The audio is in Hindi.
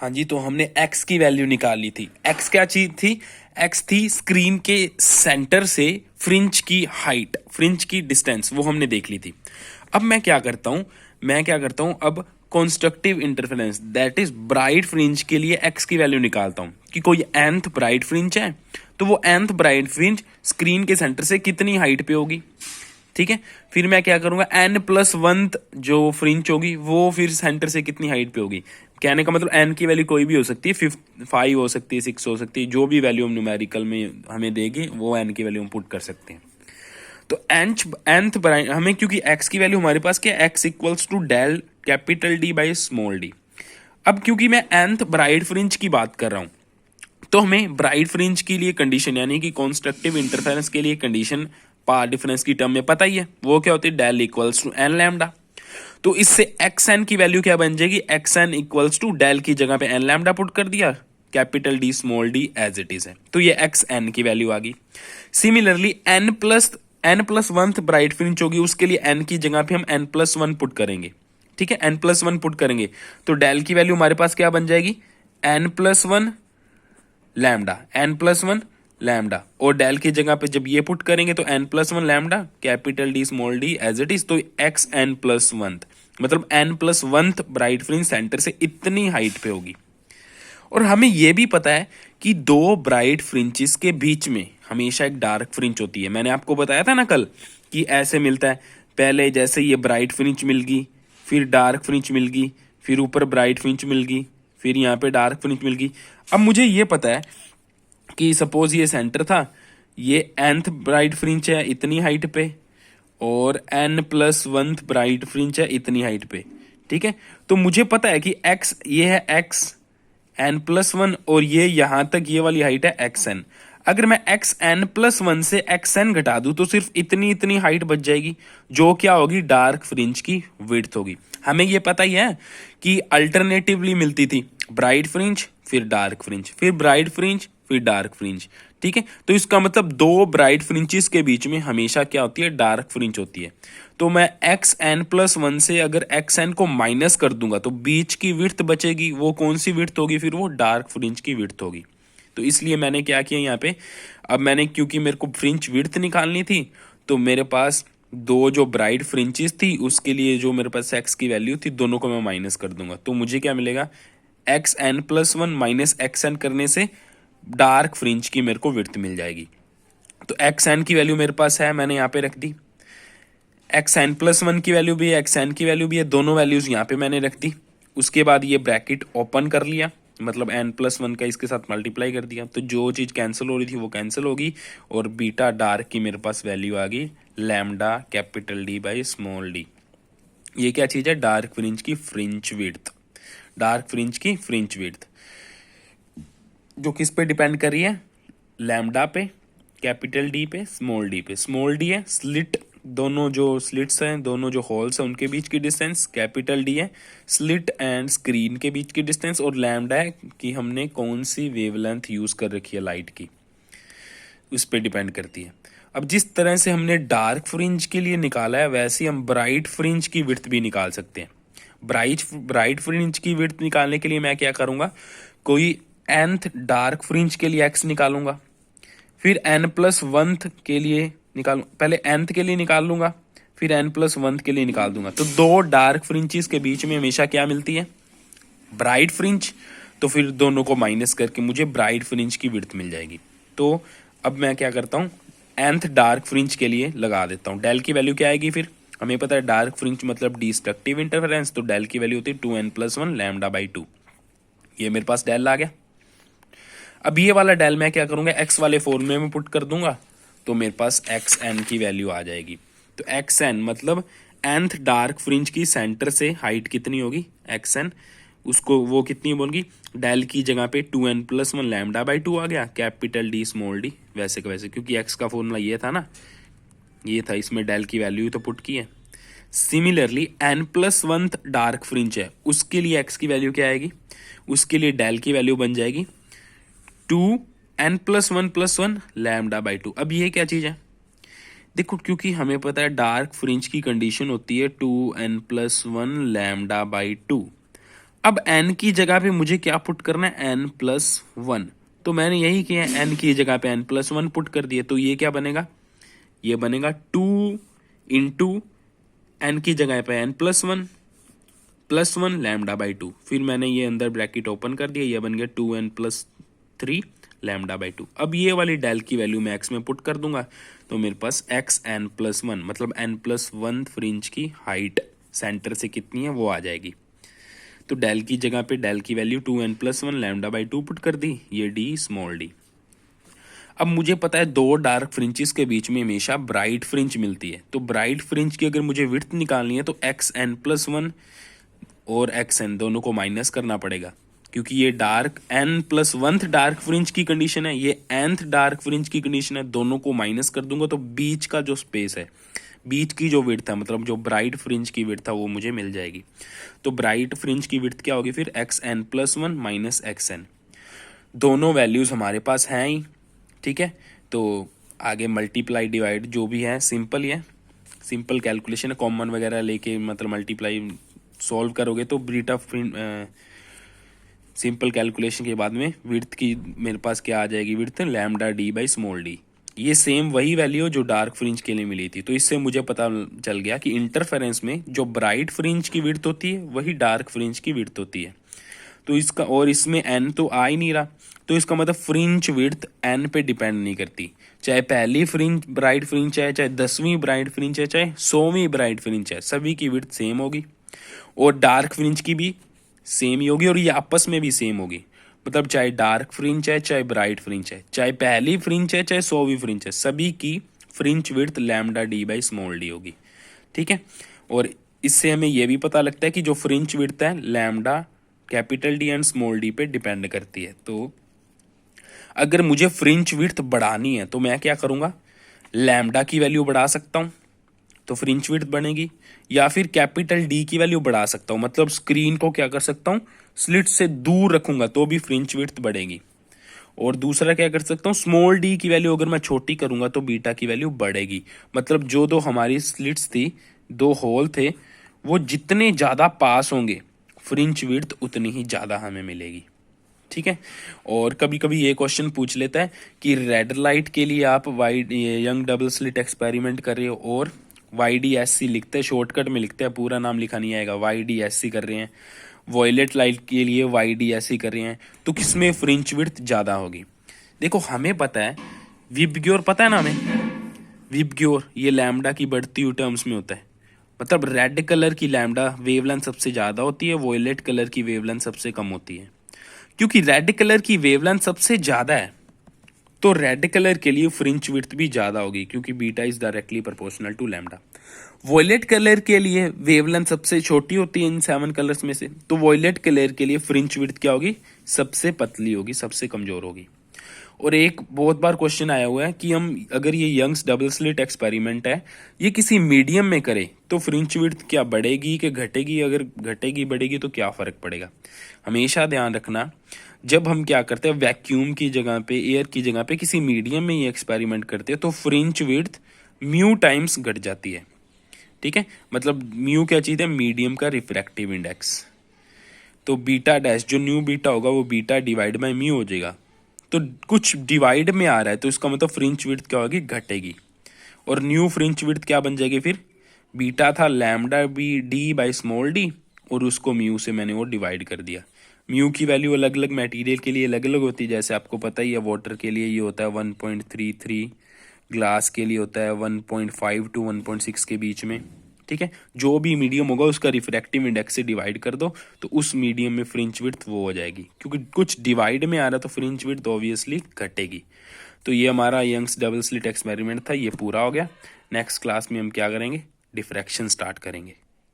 हाँ जी, तो हमने x की वैल्यू निकाल ली थी। x क्या चीज थी? x थी स्क्रीन के सेंटर से फ्रिंज की हाइट, फ्रिंज की डिस्टेंस, वो हमने देख ली थी। अब मैं क्या करता हूँ, अब constructive interference that is bright fringe के लिए x की वैल्यू निकालता हूँ कि कोई nth ब्राइट फ्रिंज है तो वो nth ब्राइट फ्रिंज स्क्रीन के सेंटर से कितनी हाइट पे होगी। ठीक है, फिर मैं क्या करूंगा, n+1 जो फ्रिंज होगी वो फिर सेंटर से कितनी हाइट पे होगी। कहने का मतलब n की वैल्यू कोई भी हो सकती है, 5 हो सकती है, 6 हो सकती है, जो भी वैल्यू हम न्यूमेरिकल में हमें देगी वो n की वैल्यू हम पुट कर सकते हैं। तो nth ब्राइट हमें, क्योंकि x की वैल्यू हमारे पास क्या, x equals to del capital D by small d। अब क्योंकि मैं nth ब्राइट फ्रिंज की बात कर रहा हूं तो हमें ब्राइट फ्रिंज के लिए कंडीशन यानी कि कॉन्स्ट्रक्टिव इंटरफेरेंस के लिए कंडीशन पाथ डिफरेंस की टर्म में पता ही है, वो क्या होती है, del equals to n lambda. तो इससे एक्स एन की वैल्यू क्या बन जाएगी, x n equals to del की जगह पे एन लैम्डा पुट कर दिया, capital D small d as it is है, तो ये एक्स एन की वैल्यू आ गई। सिमिलरली n+1 ब्राइट फ्रिंज होगी, उसके लिए n की जगह पे हम n+1 पुट करेंगे। ठीक है, n+1 पुट करेंगे तो डेल की वैल्यू हमारे पास क्या बन जाएगी, n+1 लैम्डा, n+1 लैम्डा, और डेल की जगह पे जब ये पुट करेंगे तो n+1 lambda capital D small d as it is, तो एक्स n+1 मतलब n+1 ब्राइट फ्रिंज सेंटर से इतनी हाइट पे होगी। और हमें यह भी पता है कि दो ब्राइट फ्रिंचेस के बीच में हमेशा एक डार्क फ्रिंच होती है। मैंने आपको बताया था ना कल कि ऐसे मिलता है, पहले जैसे ये ब्राइट फ्रिंच मिल गई, फिर डार्क फ्रिंच मिल गई, फिर ऊपर ब्राइट फ्रिंच मिल गई, फिर यहाँ पे डार्क फ्रिंच मिल गई। अब मुझे ये पता है कि सपोज ये सेंटर था, ये nth ब्राइट फ्रिंच है इतनी हाइट पे और n+1 ब्राइट फ्रिंच है इतनी हाइट पे। ठीक है, तो मुझे पता है कि x ये है x n+1 और ये यहां तक ये वाली हाइट है xn। अगर मैं xn+1 से xn घटा दूं तो सिर्फ इतनी इतनी हाइट बच जाएगी, जो क्या होगी, डार्क फ्रिंज की विड्थ होगी। हमें ये पता ही है कि अल्टरनेटिवली मिलती थी ब्राइट फ्रिंज फिर डार्क फ्रिंज फिर ब्राइट फ्रिंज फिर डार्क फ्रिंज। ठीक है, तो इसका मतलब दो ब्राइट फ्रिंचेस के बीच में हमेशा क्या होती है, डार्क फ्रिंज होती है। तो मैं xn+1 से अगर xn को माइनस कर दूंगा तो बीच की विड्थ बचेगी, वो कौन सी विड्थ होगी, फिर वो डार्क फ्रिंज की विड्थ होगी। तो इसलिए मैंने क्या किया यहाँ पे, अब मैंने क्योंकि मेरे को फ्रिंज विड्थ निकालनी थी तो मेरे पास दो जो ब्राइट फ्रिंचेस थी उसके लिए जो मेरे पास x की वैल्यू थी दोनों को मैं माइनस कर दूंगा, तो मुझे क्या मिलेगा, xn+1 माइनस xn करने से डार्क फ्रिंज की मेरे को विड्थ मिल जाएगी। तो xn की वैल्यू मेरे पास है, मैंने यहाँ पे रख दी, xn+1 की वैल्यू भी है, xn की वैल्यू भी है, दोनों वैल्यूज यहाँ पे मैंने रख दी। उसके बाद ये ब्रैकेट ओपन कर लिया, मतलब n+1 का इसके साथ मल्टीप्लाई कर दिया, तो जो चीज कैंसिल हो रही थी वो कैंसिल होगी और बीटा डार्क की मेरे पास वैल्यू आ गई lambda capital D by small D. ये क्या चीज है, डार्क फ्रिंज की फ्रिंज विड्थ, डार्क फ्रिंज की फ्रिंज विड्थ जो किस पे डिपेंड कर रही है, लैम्डा पे, कैपिटल डी पे, स्मॉल डी पे। स्मॉल डी है स्लिट, दोनों जो स्लिट्स हैं, दोनों जो होल्स हैं उनके बीच की डिस्टेंस, कैपिटल डी है स्लिट एंड स्क्रीन के बीच की डिस्टेंस, और लैम्डा है कि हमने कौन सी वेवलेंथ यूज कर रखी है लाइट की, उस पर डिपेंड करती है। अब जिस तरह से हमने डार्क फ्रिंज के लिए निकाला है वैसे ही हम ब्राइट फ्रिंज की विड्थ भी निकाल सकते हैं। ब्राइट फ्रिंज की विड्थ निकालने के लिए मैं क्या करूंगा, कोई nth डार्क फ्रिंज के लिए x निकालूंगा, फिर n+1 के लिए निकालू, पहले nth के लिए निकाल लूंगा, फिर n+1 के लिए निकाल दूंगा। तो दो डार्क फ्रिंचेस के बीच में हमेशा क्या मिलती है, ब्राइट फ्रिंज, तो फिर दोनों को माइनस करके मुझे ब्राइट फ्रिंज की विड्थ मिल जाएगी। तो अब मैं क्या करता हूँ, nth डार्क फ्रिंज के लिए लगा देता हूँ, डेल की वैल्यू क्या आएगी, फिर हमें पता है डार्क फ्रिंज मतलब डिस्ट्रक्टिव इंटरफेरेंस, तो डेल की वैल्यू होती है 2n+1 लैम्डा बाई 2। ये मेरे पास डेल आ गया। अब ये वाला डेल मैं क्या करूंगा, x वाले फॉर्मूले में पुट कर दूंगा तो मेरे पास xn की वैल्यू आ जाएगी। तो xn मतलब nth डार्क फ्रिंज की सेंटर से हाइट कितनी होगी, xn, उसको वो कितनी बोलगी, डेल की जगह पे 2n+1 लैम्डा बाई 2 आ गया, कैपिटल डी स्मॉल डी, वैसे का वैसे, क्योंकि x का फॉर्मूला ये था ना, ये था, इसमें डेल की वैल्यू तो पुट की है। सिमिलरली n+1 डार्क फ्रिंज है, उसके लिए x की वैल्यू क्या आएगी, उसके लिए डेल की वैल्यू बन जाएगी 2n+1+1 लैम्डा बाई 2। अब ये क्या चीज है, देखो क्योंकि हमें पता है डार्क फ्रिंज की कंडीशन होती है 2n+1 लैम्डा बाई 2, अब n की जगह पे मुझे क्या पुट करना है, n+1। तो मैंने यही किया, n की जगह पे n+1 पुट कर दिया। तो ये क्या बनेगा, ये बनेगा 2 इंटू n की जगह पे n+1 +1 λ/2। फिर मैंने ये अंदर ब्रैकेट ओपन कर दिया, ये बन गया 2n+3 λ/2। अब ये वाली डेल की वैल्यू मैं x में पुट कर दूंगा, तो मेरे पास xn+1 मतलब n+1 फ्रिंज की हाइट सेंटर से कितनी है वो आ जाएगी। तो डेल की जगह पे डेल की वैल्यू 2n+1 λ/2 पुट कर दी, ये d स्मॉल d। अब मुझे पता है दो डार्क फ्रिंचेस के बीच में हमेशा ब्राइट फ्रिंज मिलती है। तो ब्राइट फ्रिंज की अगर मुझे विड्थ निकालनी है तो xn+1 और xn दोनों को माइनस करना पड़ेगा, क्योंकि ये डार्क n+1th डार्क फ्रिंज की कंडीशन है, ये nth डार्क फ्रिंज की कंडीशन है। दोनों को माइनस कर दूंगा तो बीच का जो स्पेस है, बीच की जो विड्थ है, मतलब जो ब्राइट फ्रिंज की विड्थ है वो मुझे मिल जाएगी। तो ब्राइट फ्रिंज की विड्थ क्या होगी फिर, xn+1 माइनस xn। दोनों वैल्यूज हमारे पास हैं ही, ठीक है। तो आगे मल्टीप्लाई डिवाइड जो भी है सिंपल ही है, सिंपल कैलकुलेशन है, कॉमन वगैरह लेके मतलब मल्टीप्लाई सॉल्व करोगे तो बीटा सिंपल कैलकुलेशन के बाद में विड्थ की मेरे पास क्या आ जाएगी, विड्थ λ/d/d। ये सेम वही वैल्यू जो डार्क फ्रिंज के लिए मिली थी। तो इससे मुझे पता चल गया कि इंटरफेरेंस में जो ब्राइट फ्रिंज की विड्थ होती है वही डार्क फ्रिंज की विड्थ होती है। तो इसका, और इसमें n तो आ ही नहीं रहा, तो इसका मतलब फ्रिंज विड्थ n पे डिपेंड नहीं करती। चाहे पहली फ्रिंज ब्राइट फ्रिंज है, चाहे 10वीं ब्राइट फ्रिंज है, चाहे 100वीं ब्राइट फ्रिंज है, सभी की विड्थ सेम होगी और डार्क फ्रिंज की भी सेम ही होगी और ये आपस में भी सेम होगी। मतलब चाहे डार्क फ्रिंज है, चाहे ब्राइट फ्रिंज है, चाहे पहली फ्रिंज है, चाहे 100वीं फ्रिंज है, सभी की फ्रिंज विड्थ λ/d/d होगी, ठीक है। और इससे हमें यह भी पता लगता है कि जो फ्रिंज विड्थ है lambda capital D and small d पे डिपेंड करती है। तो अगर मुझे फ्रिंज विड्थ बढ़ानी है तो मैं क्या करूंगा, लैम्डा की वैल्यू बढ़ा सकता हूं तो फ्रिंज विड्थ बनेगी, या फिर कैपिटल D की वैल्यू बढ़ा सकता हूं, मतलब स्क्रीन को क्या कर सकता हूं, स्लिट से दूर रखूंगा तो भी फ्रिंज विड्थ बढ़ेगी। और दूसरा क्या कर सकता हूं, स्मॉल d की वैल्यू अगर मैं छोटी करूंगा तो बीटा की वैल्यू बढ़ेगी। मतलब जो दो हमारी स्लिट्स थी, दो होल थे, वो जितने ज्यादा पास होंगे फ्रिंज विड्थ उतनी ही ज्यादा हमें मिलेगी, ठीक है। और कभी कभी ये क्वेश्चन पूछ लेता है कि रेड लाइट के लिए आप wide young double slit experiment कर रहे हो और YDSC लिखते हैं, शॉर्टकट में लिखते हैं, पूरा नाम लिखा नहीं आएगा, YDSC कर रहे हैं। वॉयलेट लाइट के लिए YDSC कर रहे हैं, तो किसमें फ्रिंज विड्थ ज्यादा होगी। देखो हमें पता है, विबग्योर पता है ना हमें, विबग्योर ये लैम्डा की बढ़ती हुई टर्म्स में होता है। मतलब रेड कलर की लैम्डा वेवलेंथ सबसे ज्यादा होती है, वॉयलेट कलर की वेवलेंथ सबसे कम होती है। क्योंकि रेड कलर की वेवलेंथ सबसे ज्यादा है तो रेड कलर के लिए फ्रिंज विड्थ भी ज्यादा होगी, क्योंकि beta is directly proportional to lambda. Violet colour के लिए वेवलेंथ सबसे छोटी होती है इन 7 कलर्स में से, तो वॉयलेट कलर के लिए फ्रिंज विड्थ क्या होगी, सबसे पतली होगी, सबसे कमजोर होगी। और एक बहुत बार क्वेश्चन आया हुआ है कि हम अगर ये यंग्स डबल स्लिट एक्सपेरिमेंट है, ये किसी मीडियम में करें तो फ्रिंज विड्थ क्या बढ़ेगी कि घटेगी, अगर घटेगी बढ़ेगी तो क्या फर्क पड़ेगा। हमेशा ध्यान रखना, जब हम क्या करते हैं वैक्यूम की जगह पे, एयर की जगह पे किसी मीडियम में ये एक्सपेरिमेंट करते हैं तो फ्रिंज विड्थ म्यू टाइम्स घट जाती है, ठीक है। मतलब म्यू क्या चीज है, मीडियम का रिफ्रैक्टिव इंडेक्स। तो बीटा डैश जो न्यू बीटा होगा वो बीटा डिवाइड बाय म्यू हो जाएगा। तो कुछ डिवाइड में आ रहा है तो इसका मतलब फ्रिंज विड्थ क्या होगी, घटेगी। और न्यू फ्रिंज विड्थ क्या बन जाएगी फिर, बीटा था λ/d/d और उसको म्यू से मैंने वो डिवाइड कर दिया। म्यू की वैल्यू अलग अलग मटेरियल के लिए अलग अलग होती है, जैसे आपको पता ही है वाटर के लिए ये होता है 1.33, ग्लास के लिए होता है 1.5 to 1.6 के बीच में, ठीक है। जो भी मीडियम होगा उसका रिफ्रैक्टिव इंडेक्स से डिवाइड कर दो तो उस मीडियम में फ्रिंज विड्थ वो हो जाएगी। क्योंकि कुछ डिवाइड में आ रहा तो फ्रिंज विड्थ ऑब्वियसली घटेगी। तो ये हमारा यंग्स डबल स्लिट एक्सपेरिमेंट था, ये पूरा हो गया। नेक्स्ट क्लास में हम क्या करेंगे, डिफ्रैक्शन स्टार्ट करेंगे।